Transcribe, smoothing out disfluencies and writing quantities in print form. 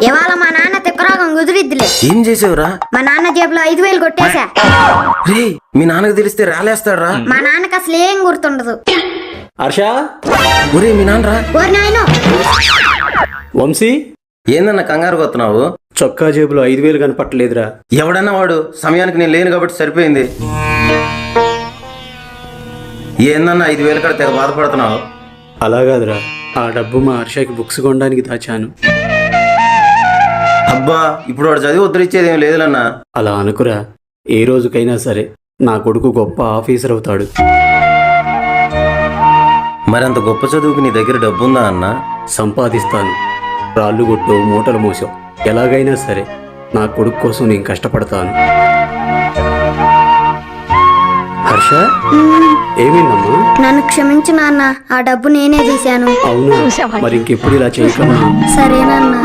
ఇవాళ మా నాన్న తిక్కరోగం కుదిరిద్దిలే. ఏం చేసావురా? మా నాన్న జేబులో 5,000 కొట్టేశా. రే, మీ నాన్నకు తెలిస్తే రాలేస్తాడ్రా. మా నాన్నకి అసలు ఏం గుర్తుండదు. హర్ష, ఒరే మీ నాన్నరా. ఓరి నాయనో, వంశీ, ఏందన్నా కంగారు కొత్తున్నావు? చొక్కా జేబులో 5,000 కనపట్టలేదురా. ఎవడన్నా వాడు, సమయానికి నేను లేను కాబట్టి సరిపోయింది. ఏందన్నా 5,000 కాడ తెగ బాధపడుతున్నావు? అలాగాదురా, ఆ డబ్బు మా హర్షకి బుక్స్ కొనడానికి దాచాను. అబ్బా, ఇప్పుడు వాడు చదివి ఉద్ధరించేది ఏం లేదులన్నా. అలా అనుకురా, ఏ రోజుకైనా సరే నా కొడుకు గొప్ప ఆఫీసర్ అవుతాడు. మరంత గొప్ప చదువుకు నీ దగ్గర డబ్బుందా అన్నా? సంపాదిస్తాను. రాళ్ళు కొట్టు, మూటలు మోసావు, ఎలాగైనా సరే నా కొడుకు కోసం నేను కష్టపడతాను. హర్ష, ఏమైందమ్మా? నన్ను క్షమించు నాన్న, ఆ డబ్బు నేనే తీశాను. అవునా? మరి ఇంకెప్పుడు ఇలా చేయకమ్మా. సరేనన్నా.